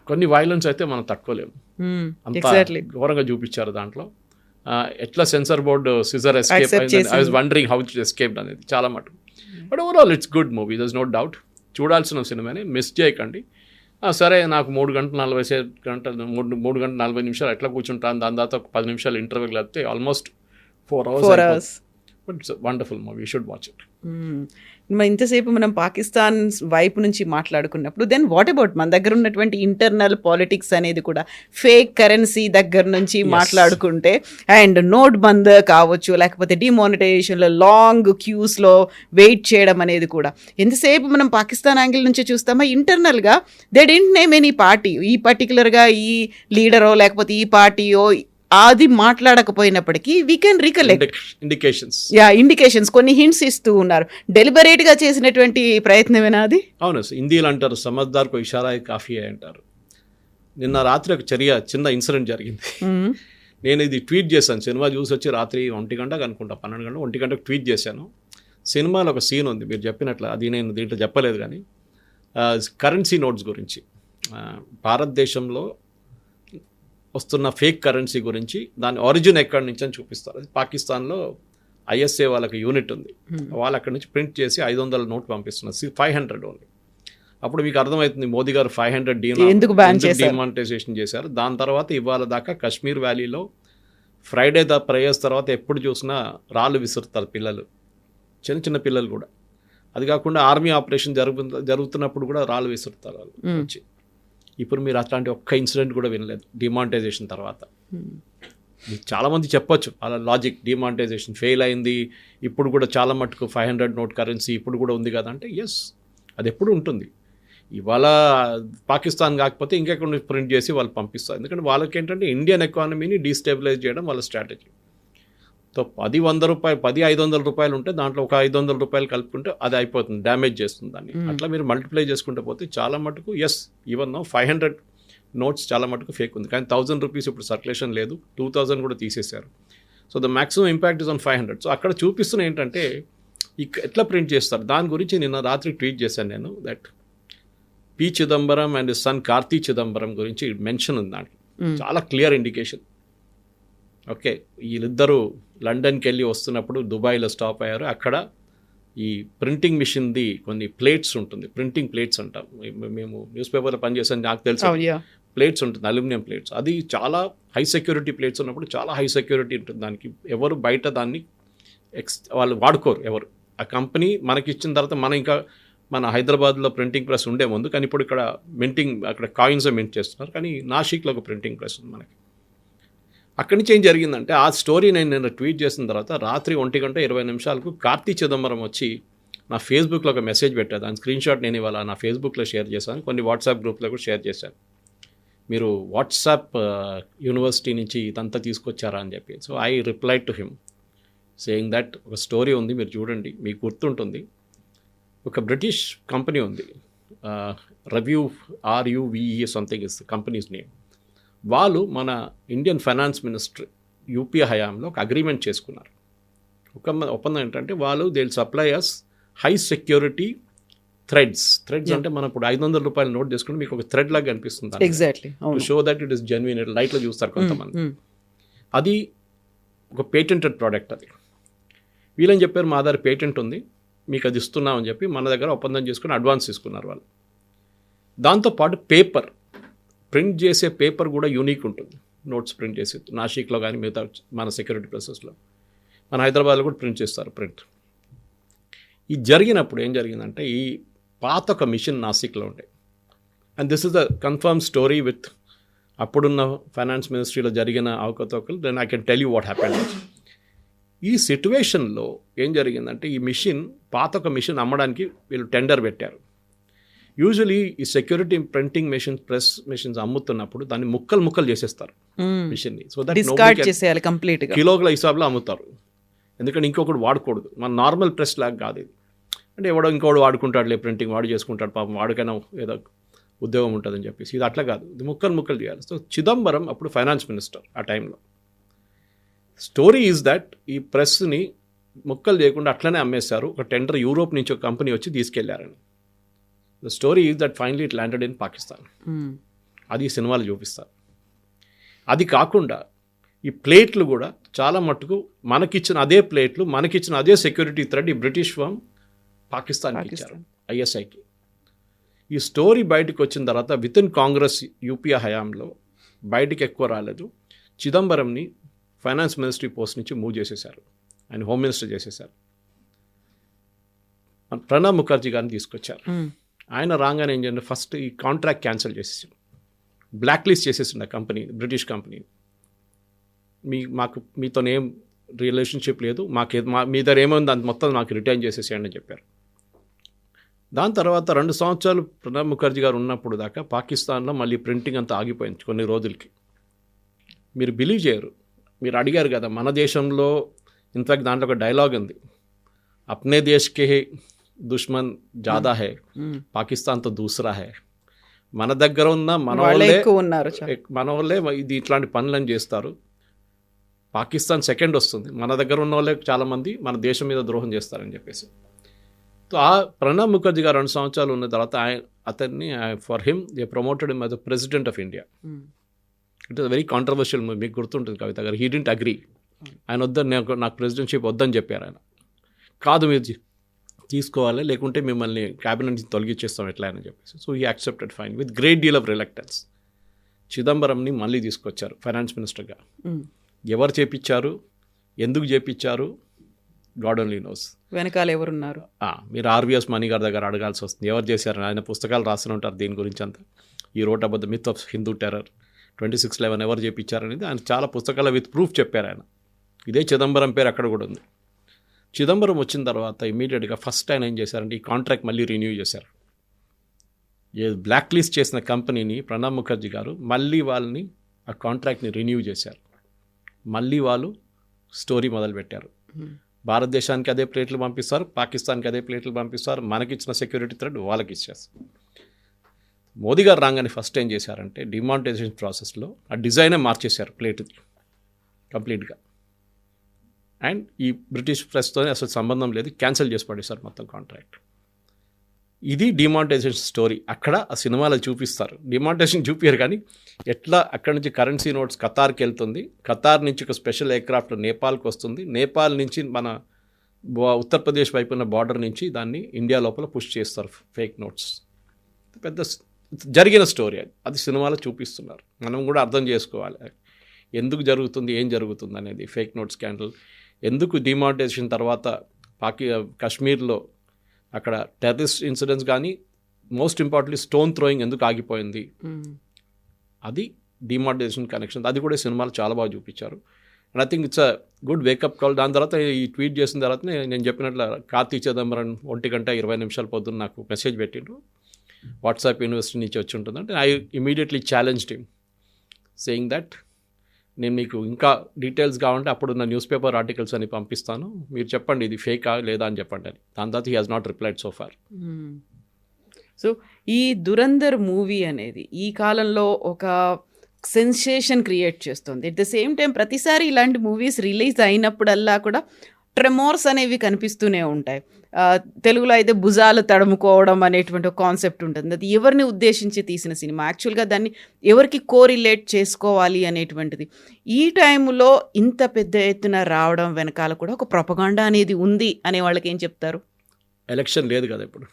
కొన్ని వైలెన్స్ అయితే మనం తట్టుకోలేము, అంత ఘోరంగా చూపించారు దాంట్లో. ఎట్లా సెన్సార్ బోర్డు సిజర్ ఎస్కేప్ అయింది, I was wondering how it escaped అనేది చాలా మటుకు. But overall it's good movie, there is no doubt. చూడాల్సిన సినిమాని మిస్ చేయకండి. సరే నాకు 3 గంటల 40 నిమిషాలు ఎట్లా కూర్చుంటాను, దాని తర్వాత ఒక 10 నిమిషాలు ఇంటర్వ్యూలు అయితే almost 4 hours. But it's wonderful movie, you should watch it. మరి ఇంతసేపు మనం పాకిస్తాన్ వైపు నుంచి మాట్లాడుకున్నప్పుడు దెన్ వాట్ అబౌట్ మన దగ్గర ఉన్నటువంటి ఇంటర్నల్ పాలిటిక్స్ అనేది కూడా ఫేక్ కరెన్సీ దగ్గర నుంచి మాట్లాడుకుంటే అండ్ నోట్ బంద్ కావచ్చు, లేకపోతే డిమానిటైజేషన్లో లాంగ్ క్యూస్లో వెయిట్ చేయడం అనేది కూడా ఎంతసేపు మనం పాకిస్తాన్ యాంగిల్ నుంచి చూస్తామా, ఇంటర్నల్గా they didn't name any party, ఈ పర్టికులర్గా ఈ లీడరో లేకపోతే ఈ పార్టీయో అది మాట్లాడకపోయినప్పటికీ వీ కెన్ రికలెక్ట్ ఇండికేషన్స్ కొన్ని హింట్స్ ఇస్తూ ఉన్నారు. డెలిబరేట్ గా చేసినటువంటి ప్రయత్నమేనా అది? అవును, హిందీలో అంటారు సమజ్దార్ కో ఇషారా కాఫీ అంటారు. నిన్న రాత్రి ఒక చిన్న ఇన్సిడెంట్ జరిగింది. నేను ఇది ట్వీట్ చేశాను, సినిమా చూసి వచ్చి రాత్రి 1 గంటకు అనుకుంటా 12 గంటలకు 1 గంటకు ట్వీట్ చేశాను. సినిమాలో ఒక సీన్ ఉంది మీరు చెప్పినట్లు, అది నేను దీంట్లో చెప్పలేదు కానీ కరెన్సీ నోట్స్ గురించి, భారతదేశంలో వస్తున్న ఫేక్ కరెన్సీ గురించి, దాని ఆరిజిన్ ఎక్కడి నుంచి అని చూపిస్తారు. అది పాకిస్తాన్లో ఐఎస్ఏ వాళ్ళకి యూనిట్ ఉంది, వాళ్ళు అక్కడి నుంచి ప్రింట్ చేసి 500 నోట్ పంపిస్తున్నారు, 500 ఓన్లీ. అప్పుడు మీకు అర్థమవుతుంది మోదీ గారు 500 ఎందుకు డిమానిటైజేషన్ చేశారు. దాని తర్వాత ఇవాళ దాకా కాశ్మీర్ వ్యాలీలో ఫ్రైడే ప్రేయర్స్ తర్వాత ఎప్పుడు చూసినా రాళ్ళు విసురుతారు పిల్లలు, చిన్న పిల్లలు కూడా. అది కాకుండా ఆర్మీ ఆపరేషన్ జరుగుతున్నప్పుడు కూడా రాళ్ళు విసురుతారు వాళ్ళు వచ్చి. ఇప్పుడు మీరు అట్లాంటి ఒక్క ఇన్సిడెంట్ కూడా వినలేదు డిమానిటైజేషన్ తర్వాత. మీకు చాలామంది చెప్పొచ్చు అలా లాజిక్, డిమానిటైజేషన్ ఫెయిల్ అయింది, ఇప్పుడు కూడా చాలా మటుకు 500 నోట్ కరెన్సీ ఇప్పుడు కూడా ఉంది కదా అంటే ఎస్, అది ఎప్పుడు ఉంటుంది. ఇవాళ పాకిస్తాన్ కాకపోతే ఇంకెక్కడ ప్రింట్ చేసి వాళ్ళు పంపిస్తారు. ఎందుకంటే వాళ్ళకి ఏంటంటే ఇండియన్ ఎకానమీని డీస్టెబిలైజ్ చేయడం వాళ్ళ స్ట్రాటజీ. సో 10-100 రూపాయలు 10-500 రూపాయలు ఉంటే దాంట్లో ఒక 500 రూపాయలు కలుపుకుంటే అది అయిపోతుంది, డ్యామేజ్ చేస్తుంది దాన్ని. అట్లా మీరు మల్టిప్లై చేసుకుంటే పోతే చాలా మటుకు ఎస్, ఈవెన్ 500 నోట్స్ చాలా మటుకు ఫేక్ ఉంది. కానీ 1000 రూపీస్ ఇప్పుడు సర్క్యులేషన్ లేదు, 2000 కూడా తీసేశారు. So the maximum impact is on 500. So అక్కడ చూపిస్తున్న ఏంటంటే ఎట్లా ప్రింట్ చేస్తారు దాని గురించి నిన్న రాత్రి ట్వీట్ చేశాను నేను. That P Chidambaram and son Karti Chidambaram గురించి మెన్షన్ ఉంది దాంట్లో, చాలా క్లియర్ ఇండికేషన్. ఓకే, వీళ్ళిద్దరూ లండన్కి వెళ్ళి వస్తున్నప్పుడు దుబాయ్లో స్టాప్ అయ్యారు. అక్కడ ఈ ప్రింటింగ్ మిషన్ది కొన్ని ప్లేట్స్ ఉంటుంది, ప్రింటింగ్ ప్లేట్స్ అంటాం మేము, న్యూస్ పేపర్లో పనిచేసాను నాకు తెలుసు. ప్లేట్స్ ఉంటుంది, అల్యూమినియం ప్లేట్స్. అది చాలా హై సెక్యూరిటీ ప్లేట్స్ ఉన్నప్పుడు చాలా హై సెక్యూరిటీ ఉంటుంది దానికి. ఎవరు బయట దాన్ని వాళ్ళు వాడుకోరు ఎవరు. ఆ కంపెనీ మనకి ఇచ్చిన తర్వాత మన హైదరాబాద్లో ప్రింటింగ్ ప్రెస్ ఉండే ముందు, కానీ ఇప్పుడు ఇక్కడ అక్కడ కాయిన్స్ మింట్ చేస్తున్నారు. కానీ నాసిక్లో ఒక ప్రింటింగ్ ప్రెస్ ఉంది మనకి. అక్కడి నుంచి ఏం జరిగిందంటే ఆ స్టోరీ నేను ట్వీట్ చేసిన తర్వాత రాత్రి 1:20 కార్తీ చిదంబరం వచ్చి నా ఫేస్బుక్లో ఒక మెసేజ్ పెట్టారు. దాని స్క్రీన్ షాట్ నేను ఇవాళ నా ఫేస్బుక్లో షేర్ చేశాను, కొన్ని వాట్సాప్ గ్రూప్లో కూడా షేర్ చేశాను. మీరు వాట్సాప్ యూనివర్సిటీ నుంచి ఇదంతా తీసుకొచ్చారా అని చెప్పి. So I replied to him saying that ఒక స్టోరీ ఉంది, మీరు చూడండి, మీకు గుర్తుంటుంది. ఒక బ్రిటిష్ కంపెనీ ఉంది, RUVE something is companies name. వాళ్ళు మన ఇండియన్ ఫైనాన్స్ మినిస్టర్ యూపీఏ హయాంలో ఒక అగ్రిమెంట్ చేసుకున్నారు. ఒక ఒప్పందం ఏంటంటే వాళ్ళు they will supply us high security threads అంటే మనం ఇప్పుడు 500 రూపాయలు నోట్ చేసుకుంటే మీకు ఒక థ్రెడ్ లాగా కనిపిస్తుంది. Exactly, show that it is genuine. లైట్లో చూస్తారు కొంతమంది. అది ఒక పేటెంటెడ్ ప్రోడక్ట్. అది వీళ్ళని చెప్పారు మా దగ్గర పేటెంట్ ఉంది, మీకు అది ఇస్తున్నామని చెప్పి మన దగ్గర ఒప్పందం చేసుకుని అడ్వాన్స్ తీసుకున్నారు వాళ్ళు. దాంతోపాటు పేపర్ ప్రింట్ చేసే పేపర్ కూడా యూనిక్ ఉంటుంది. నోట్స్ ప్రింట్ చేసి నాసిక్లో కానీ మిగతా మన సెక్యూరిటీ ప్లేసెస్లో, మన హైదరాబాద్లో కూడా ప్రింట్ చేస్తారు ప్రింట్. ఇది జరిగినప్పుడు ఏం జరిగిందంటే ఈ పాత ఒక మిషన్ నాసిక్లో ఉండే, and this is the confirm story with అప్పుడున్న ఫైనాన్స్ మినిస్ట్రీలో జరిగిన అవకతవకలు. Then I can tell you what happened. ఈ సిట్యువేషన్లో ఏం జరిగిందంటే ఈ మిషన్, పాత ఒక మిషన్ అమ్మడానికి వీళ్ళు టెండర్ పెట్టారు. యూజువలీ ఈ security printing machines, press machines అమ్ముతున్నప్పుడు దాన్ని ముక్కలు చేసేస్తారు మిషన్ని. సో దట్ కంప్లీట్గా కిలోల హిసాబ్లో అమ్ముతారు, ఎందుకంటే ఇంకొకటి వాడకూడదు. మన నార్మల్ ప్రెస్ లాగా కాదు ఇది. అంటే ఇంకోడు వాడుకుంటాడులే ప్రింటింగ్, వాడు చేసుకుంటాడు పాపం, వాడికైనా ఏదో ఉద్యోగం ఉంటుందని చెప్పేసి. ఇది అట్లా కాదు, ఇది ముక్కలు చేయాలి. సో చిదంబరం అప్పుడు ఫైనాన్స్ మినిస్టర్ ఆ టైంలో. స్టోరీ ఈజ్ దట్ ఈ ప్రెస్ని ముక్కలు చేయకుండా అట్లనే అమ్మేశారు. ఒక టెండర్ యూరోప్ నుంచి ఒక కంపెనీ వచ్చి తీసుకెళ్లారని. The story is that finally it landed in Pakistan. అది సినిమాలు చూపిస్తారు. అది కాకుండా ఈ ప్లేట్లు కూడా చాలా మట్టుకు మనకిచ్చిన అదే ప్లేట్లు, మనకిచ్చిన అదే సెక్యూరిటీ థ్రెడ్ ఈ బ్రిటిష్ ఫర్మ్ పాకిస్తాన్కి ఇచ్చారు, ఐఎస్ఐకి. ఈ స్టోరీ బయటకు వచ్చిన తర్వాత విత్ ఇన్ కాంగ్రెస్ యూపీఏ హయాంలో బయటికి ఎక్కువ రాలేదు. చిదంబరంని ఫైనాన్స్ మినిస్ట్రీ పోస్ట్ నుంచి మూవ్ చేసేశారు, ఆయన హోమ్ మినిస్టర్ చేసేశారు. ప్రణబ్ ముఖర్జీ గారిని తీసుకొచ్చారు. ఆయన రాగానే ఏం చేయండి, ఫస్ట్ ఈ కాంట్రాక్ట్ క్యాన్సిల్ చేసేసి బ్లాక్ లిస్ట్ చేసేసిండు ఆ కంపెనీ, బ్రిటిష్ కంపెనీ. మీతో ఏం రిలేషన్షిప్ లేదు, మీ దగ్గర ఏమైంది అంత మొత్తం నాకు రిటర్న్ చేసేసేయండి అని చెప్పారు. దాని తర్వాత 2 సంవత్సరాలు ప్రణబ్ ముఖర్జీ గారు ఉన్నప్పుడు దాకా పాకిస్తాన్లో మళ్ళీ ప్రింటింగ్ అంతా ఆగిపోయింది కొన్ని రోజులకి. మీరు బిలీవ్ చేయరు, మీరు అడిగారు కదా మన దేశంలో, ఇన్ఫాక్ట్ దాంట్లో ఒక డైలాగ్ ఉంది, అప్నే దేశ్కే దుష్మన్ జాదా హై, పాకిస్తాన్తో దూసరా హై. మన దగ్గర ఉన్న మన వాళ్ళే ఇది ఇట్లాంటి పనులను చేస్తారు, పాకిస్తాన్ సెకండ్ వస్తుంది, మన దగ్గర ఉన్న వాళ్ళే చాలామంది మన దేశం మీద ద్రోహం చేస్తారని చెప్పేసి. సో ఆ ప్రణబ్ ముఖర్జీ గారు 2 సంవత్సరాలు ఉన్న తర్వాత అతన్ని for him they promoted him as the president of India. It is very controversial, మీకు గుర్తుంటుంది కవిత గారు, హీ డింట్ అగ్రీ. ఆయన వద్దని, నాకు ప్రెసిడెంట్షిప్ వద్దని చెప్పారు ఆయన. కాదు మీరు తీసుకోవాలి, లేకుంటే మిమ్మల్ని క్యాబినెట్ నుంచి తొలగించేస్తాం ఎట్లా అని చెప్పేసి. So he accepted fine with great deal of reluctance. చిదంబరంని మళ్ళీ తీసుకొచ్చారు ఫైనాన్స్ మినిస్టర్గా. ఎవరు చేపించారు, ఎందుకు చేపించారు, గాడ్ ఓన్లీ నోస్. వెనకాల ఎవరున్నారు మీరు ఆర్వీఎస్ మణి గారి దగ్గర అడగాల్సి వస్తుంది, ఎవరు చేశారు. ఆయన పుస్తకాలు రాస్తూనే ఉంటారు దీని గురించి అంతా. ఈ wrote about the myth of Hindu terror, 26/11 ఎవరు చేపించారనేది ఆయన చాలా పుస్తకాలు విత్ ప్రూఫ్ చెప్పారు ఆయన. ఇదే చిదంబరం పేరు అక్కడ కూడా ఉంది. చిదంబరం వచ్చిన తర్వాత ఇమీడియట్గా ఫస్ట్ ఆయన ఏం చేశారంటే ఈ కాంట్రాక్ట్ మళ్ళీ రిన్యూ చేశారు. బ్లాక్ లిస్ట్ చేసిన కంపెనీని ప్రణబ్ ముఖర్జీ గారు మళ్ళీ వాళ్ళని ఆ కాంట్రాక్ట్ని రిన్యూ చేశారు. మళ్ళీ వాళ్ళు స్టోరీ మొదలుపెట్టారు. భారతదేశానికి అదే ప్లేట్లు పంపిస్తారు, పాకిస్తాన్కి అదే ప్లేట్లు పంపిస్తారు, మనకిచ్చిన సెక్యూరిటీ థ్రెడ్ వాళ్ళకి ఇచ్చేస్తారు. మోదీ గారు రాగానే ఫస్ట్ ఏం చేశారంటే డిమానిటైజేషన్ ప్రాసెస్లో ఆ డిజైనే మార్చేశారు ప్లేట్ది కంప్లీట్గా. అండ్ ఈ బ్రిటిష్ ప్రెస్తో అసలు సంబంధం లేదు, క్యాన్సిల్ చేసి పడేశారు మొత్తం కాంట్రాక్ట్. ఇది డిమానిటైజేషన్ స్టోరీ. అక్కడ ఆ సినిమాలో చూపిస్తారు, డిమానిటైజేషన్ చూపించారు కానీ ఎట్లా అక్కడి నుంచి కరెన్సీ నోట్స్ ఖతార్కి వెళ్తుంది, ఖతార్ నుంచి ఒక స్పెషల్ ఎయిర్క్రాఫ్ట్ నేపాల్కి వస్తుంది, నేపాల్ నుంచి మన ఉత్తరప్రదేశ్ వైపు ఉన్న బార్డర్ నుంచి దాన్ని ఇండియా లోపల పుష్ చేస్తారు ఫేక్ నోట్స్. పెద్ద జరిగిన స్టోరీ అది సినిమాలో చూపిస్తున్నారు. మనం కూడా అర్థం చేసుకోవాలి ఎందుకు జరుగుతుంది, ఏం జరుగుతుంది అనేది. ఫేక్ నోట్ స్కాండల్ ఎందుకు, డిమానిటైజేషన్ తర్వాత కాశ్మీర్లో అక్కడ టెర్రరిస్ట్ ఇన్సిడెంట్స్ కానీ, మోస్ట్ ఇంపార్టెంట్లీ స్టోన్ థ్రోయింగ్ ఎందుకు ఆగిపోయింది, అది డిమానిటైజేషన్ కనెక్షన్. అది కూడా సినిమాలు చాలా బాగా చూపించారు. And I think it's a good wake up call. దాని తర్వాత ఈ ట్వీట్ చేసిన తర్వాత నేను చెప్పినట్లు కార్తీ చిదంబరం 1:20 పొద్దున్న నాకు మెసేజ్ పెట్టిండు, వాట్సాప్ యూనివర్సిటీ నుంచి వచ్చి ఉంటుంది అంటే. I immediately challenged him saying that నేను మీకు ఇంకా డీటెయిల్స్ కావాలంటే అప్పుడున్న న్యూస్ పేపర్ ఆర్టికల్స్ అని పంపిస్తాను, మీరు చెప్పండి ఇది ఫేకా లేదా అని చెప్పండి అని. దాని తర్వాత he has not replied so far. So ఈ దురంధర్ మూవీ అనేది ఈ కాలంలో ఒక సెన్సేషన్ క్రియేట్ చేస్తుంది. ఎట్ ద సేమ్ టైం ప్రతిసారి ఇలాంటి మూవీస్ రిలీజ్ అయినప్పుడల్లా కూడా ట్రెమోర్స్ అనేవి కనిపిస్తూనే ఉంటాయి. తెలుగులో అయితే భుజాలు తడుముకోవడం అనేటువంటి ఒక కాన్సెప్ట్ ఉంటుంది. అది ఎవరిని ఉద్దేశించి తీసిన సినిమా, యాక్చువల్గా దాన్ని ఎవరికి కోరిలేట్ చేసుకోవాలి అనేటువంటిది. ఈ టైంలో ఇంత పెద్ద ఎత్తున రావడం వెనకాల కూడా ఒక ప్రొపగాండా అనేది ఉంది అనే వాళ్ళకి ఏం చెప్తారు? ఎలక్షన్ లేదు కదా ఇప్పుడు,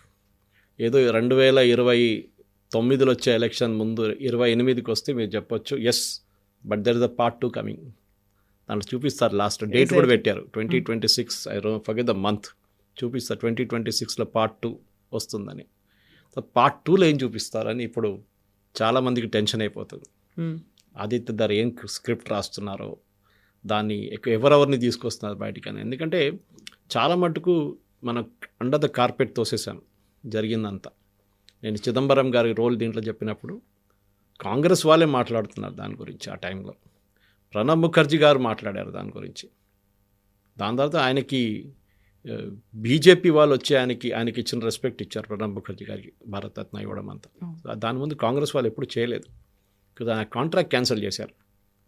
ఏదో 2029లో వచ్చే ఎలక్షన్ ముందు 28కి వస్తే మీరు చెప్పొచ్చు yes, but there is a part 2 coming. దాంట్లో చూపిస్తారు, లాస్ట్ డేట్ కూడా పెట్టారు 2026, ఐ ఫర్గెట్ ద మంత్, చూపిస్తారు 2026లో పార్ట్ 2 వస్తుందని. సో పార్ట్ 2లో ఏం చూపిస్తారని ఇప్పుడు చాలామందికి టెన్షన్ అయిపోతుంది. ఆదిత్య ధర్ ఏం స్క్రిప్ట్ రాస్తున్నారో, దాన్ని ఎవరెవరిని తీసుకొస్తున్నారు బయటికి అని. ఎందుకంటే చాలా మటుకు మనం అండర్ ద కార్పెట్ తోసేసాం జరిగిందంతా. నేను చిదంబరం గారి రోల్ దీంట్లో చెప్పినప్పుడు కాంగ్రెస్ వాళ్ళే మాట్లాడుతున్నారు దాని గురించి. ఆ టైంలో ప్రణబ్ ముఖర్జీ గారు మాట్లాడారు దాని గురించి. దాని తర్వాత ఆయనకి బీజేపీ వాళ్ళు వచ్చి ఆయనకి ఇచ్చిన రెస్పెక్ట్ ఇచ్చారు ప్రణబ్ ముఖర్జీ గారికి, భారతరత్న ఇవ్వడం అంతా. దాని ముందు కాంగ్రెస్ వాళ్ళు ఎప్పుడు చేయలేదు. ఆయన కాంట్రాక్ట్ క్యాన్సిల్ చేశారు.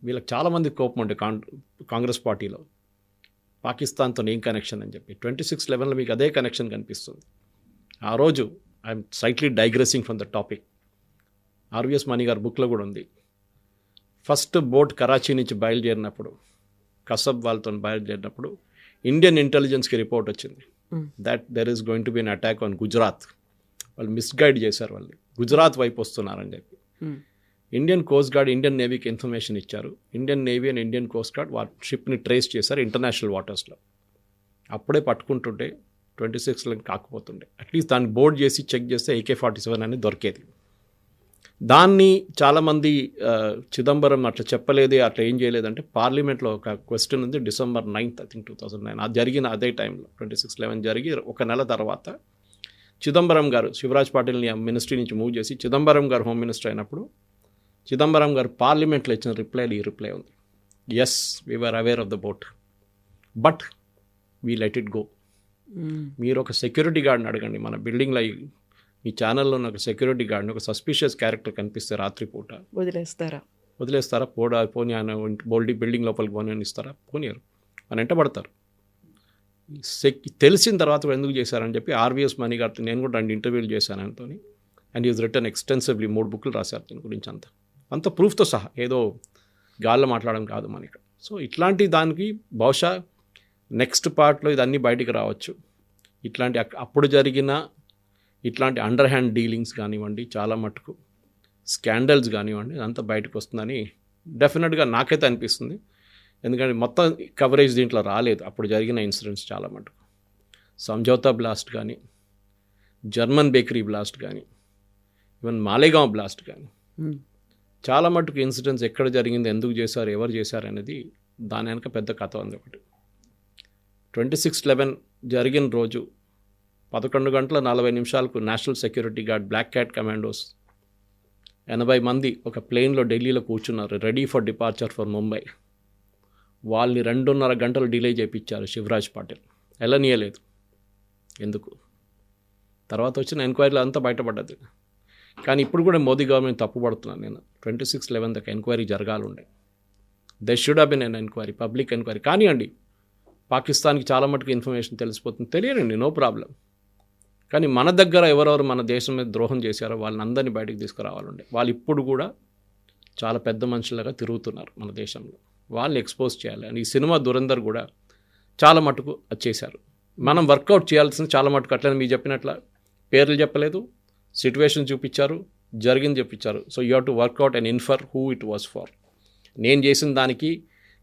వీళ్ళకి చాలామంది కోపం ఉండే కాంగ్రెస్ పార్టీలో, పాకిస్తాన్తో ఏం కనెక్షన్ అని చెప్పి. 26/11లో మీకు అదే కనెక్షన్ కనిపిస్తుంది. ఆ రోజు I'm slightly digressing from the topic, RVS Mani garu బుక్లో కూడా ఉంది. ఫస్ట్ బోట్ కరాచీ నుంచి బయలుదేరినప్పుడు, కసబ్ వాళ్ళతో బయలుదేరినప్పుడు ఇండియన్ ఇంటెలిజెన్స్కి రిపోర్ట్ వచ్చింది that there is going to be an attack on Gujarat. వాళ్ళు మిస్గైడ్ చేశారు, వాళ్ళు గుజరాత్ వైపు వస్తున్నారని చెప్పి. ఇండియన్ కోస్ట్ గార్డ్ ఇండియన్ నేవీకి ఇన్ఫర్మేషన్ ఇచ్చారు. Indian navy and Indian coast guard షిప్ని ట్రేస్ చేశారు ఇంటర్నేషనల్ వాటర్స్లో. అప్పుడే పట్టుకుంటుంటే 26 కాకపోతుండే. అట్లీస్ట్ దాన్ని బోర్డ్ చేసి చెక్ చేస్తే AK-47 అనేది దొరికేది. దాన్ని చాలామంది చిదంబరం అట్లా చెప్పలేదు, అట్లా ఏం చేయలేదంటే పార్లమెంట్లో ఒక క్వశ్చన్ ఉంది December 9th, I think 2009. అది జరిగిన అదే టైంలో 26/11 జరిగి ఒక నెల తర్వాత చిదంబరం గారు శివరాజ్ పాటిల్ని మినిస్ట్రీ నుంచి మూవ్ చేసి చిదంబరం గారు హోమ్ మినిస్టర్ అయినప్పుడు చిదంబరం గారు పార్లమెంట్లో ఇచ్చిన రిప్లైలో ఈ రిప్లై ఉంది. Yes, we are aware of the boat but we let it go. మీరు ఒక సెక్యూరిటీ గార్డ్ని అడగండి, మన బిల్డింగ్లో ఈ ఛానల్లో ఒక సెక్యూరిటీ గార్డ్ని, ఒక సస్పిషియస్ క్యారెక్టర్ కనిపిస్తే రాత్రిపూట వదిలేస్తారా? పోనీ ఆయన బిల్డింగ్ లోపలికి పోనీ ఇస్తారా? పోనీయరు, అని వెంటబడతారు. తెలిసిన తర్వాత ఎందుకు చేశారని చెప్పి RVS మణి గారితో నేను కూడా 2 ఇంటర్వ్యూలు చేశాను ఆయనతో. అండ్ ఈజ్ రిటర్న్ ఎక్స్టెన్సివ్లీ 3 బుక్లు రాశారు దీని గురించి అంత ప్రూఫ్తో సహా, ఏదో గాల్లో మాట్లాడడం కాదు మన ఇక్కడ. సో ఇట్లాంటి దానికి బహుశా నెక్స్ట్ పార్ట్లో ఇదన్నీ బయటికి రావచ్చు. ఇట్లాంటి అప్పుడు జరిగిన ఇట్లాంటి అండర్ హ్యాండ్ డీలింగ్స్ కానివ్వండి, చాలా మటుకు స్కాండల్స్ కానివ్వండి, అదంతా బయటకు వస్తుందని డెఫినెట్గా నాకైతే అనిపిస్తుంది. ఎందుకంటే మొత్తం కవరేజ్ దీంట్లో రాలేదు. అప్పుడు జరిగిన ఇన్సిడెంట్స్ చాలా మటుకు సంజౌతా బ్లాస్ట్ కానీ, జర్మన్ బేకరీ బ్లాస్ట్ కానీ, ఈవెన్ మాలేగాంవ్ బ్లాస్ట్ కానీ, చాలా మటుకు ఇన్సిడెంట్స్ ఎక్కడ జరిగింది, ఎందుకు చేశారు, ఎవరు చేశారు అనేది దాని వెనక పెద్ద కథ ఉంది. ఒకటి 26/11 జరిగిన రోజు 11:40 National Security Guard black cat commandos 80 మంది ఒక ప్లేన్లో ఢిల్లీలో కూర్చున్నారు, ready for departure for Mumbai. వాళ్ళని 2.5 గంటలు డిలే చేయించారు శివరాజ్ పాటిల్. వెళ్ళనీయలేదు. ఎందుకు? తర్వాత వచ్చిన ఎంక్వైరీలో అంతా బయటపడ్డది. కానీ ఇప్పుడు కూడా మోదీ గవర్నమెంట్ తప్పుపడుతున్నాను నేను. 26/11 దాకా ఎంక్వైరీ జరగాలండే. They should have been an enquiry, public enquiry. కానివ్వండి, పాకిస్తాన్కి చాలా మటుకు ఇన్ఫర్మేషన్ తెలిసిపోతుంది, తెలియనండి, నో ప్రాబ్లం. కానీ మన దగ్గర ఎవరెవరు మన దేశం మీద ద్రోహం చేశారో వాళ్ళని అందరినీ బయటకు తీసుకురావాలండి. వాళ్ళు ఇప్పుడు కూడా చాలా పెద్ద మనుషులుగా తిరుగుతున్నారు మన దేశంలో. వాళ్ళని ఎక్స్పోజ్ చేయాలి. అని ఈ సినిమా దురంధర్ కూడా చాలా మటుకు అది చేశారు. మనం వర్కౌట్ చేయాల్సింది చాలా మటుకు. అట్లనే మీరు చెప్పినట్ల పేర్లు చెప్పలేదు, సిట్యువేషన్ చూపించారు, జరిగింది చెప్పించారు. So you have to work out and infer who it was for. నేను చేసిన దానికి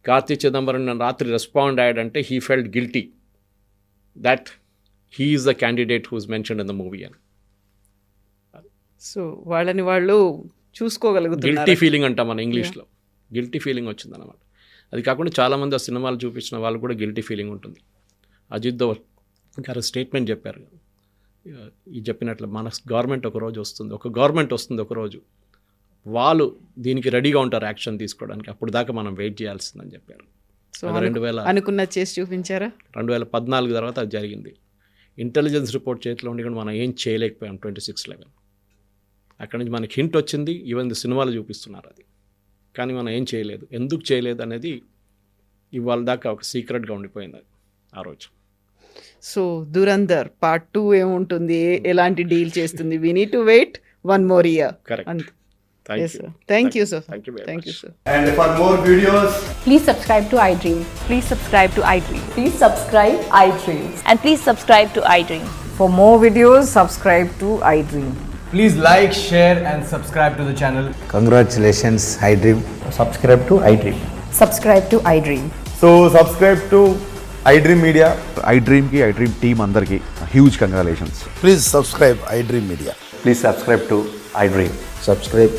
కార్తీ చిదంబరం నన్ను రాత్రి రెస్పాండ్ అయ్యాడంటే he felt guilty that he is the candidate who is mentioned in the movie అని. సో వాళ్ళని వాళ్ళు చూసుకోగలుగుతారు. గిల్టీ ఫీలింగ్ అంటాం మన ఇంగ్లీష్లో. గిల్టీ ఫీలింగ్ వచ్చిందన్నమాట. అది కాకుండా చాలామంది ఆ సినిమాలు చూపించిన వాళ్ళు కూడా గిల్టీ ఫీలింగ్ ఉంటుంది. అజిత్ దోవల్ గారు స్టేట్మెంట్ చెప్పారు, ఈ చెప్పినట్లు మన గవర్నమెంట్ వస్తుంది ఒకరోజు వాళ్ళు దీనికి రెడీగా ఉంటారు యాక్షన్ తీసుకోవడానికి, అప్పుడు దాకా మనం వెయిట్ చేయాల్సిందని చెప్పారు. సో 2000 అనుకున్న చేసి చూపించారా? 2014 తర్వాత అది జరిగింది. ఇంటెలిజెన్స్ రిపోర్ట్ చేతిలో ఉండి కూడా మనం ఏం చేయలేకపోయాం. 26/11 అక్కడి నుంచి మనకి హింట్ వచ్చింది, ఈవెన్ సినిమాలు చూపిస్తున్నారు అది. కానీ మనం ఏం చేయలేదు. ఎందుకు చేయలేదు అనేది ఇవాళ దాకా ఒక సీక్రెట్గా ఉండిపోయింది అది ఆ రోజు. సో దురంధర్ పార్ట్ 2 ఏముంటుంది, ఎలాంటి డీల్ చేస్తుంది? We need to wait 1 more year. Correct. Thank you, sir. Thank you very Thank much. you, sir. And for more videos, Please subscribe to iDream. Please subscribe to iDream. Please subscribe iDream. And please subscribe to iDream. For more videos, subscribe to iDream. please like, share and subscribe to the channel. Congratulations, iDream. Subscribe to iDream. Subscribe to iDream. So subscribe to iDream Media. iDream ki iDream team andarki huge congratulations. Please subscribe iDream Media. Please subscribe to iDream. Subscribe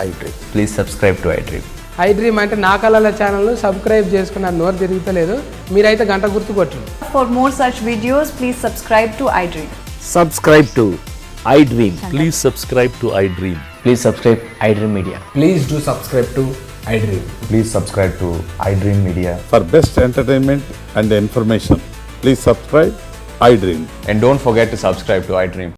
iDream. Please subscribe to iDream. iDream అంటే నా కళల ఛానల్ను subscribe చేసుకున్న నోరు తిరుగుతలేదు, మీరైతే గంట గుర్తు కొట్టండి. For more such videos, please subscribe to iDream. Subscribe to iDream. Please subscribe to iDream. Please subscribe iDream Media. Please do subscribe to iDream. Please subscribe to iDream Media. For best entertainment and information, please subscribe iDream. And don't forget to subscribe to iDream.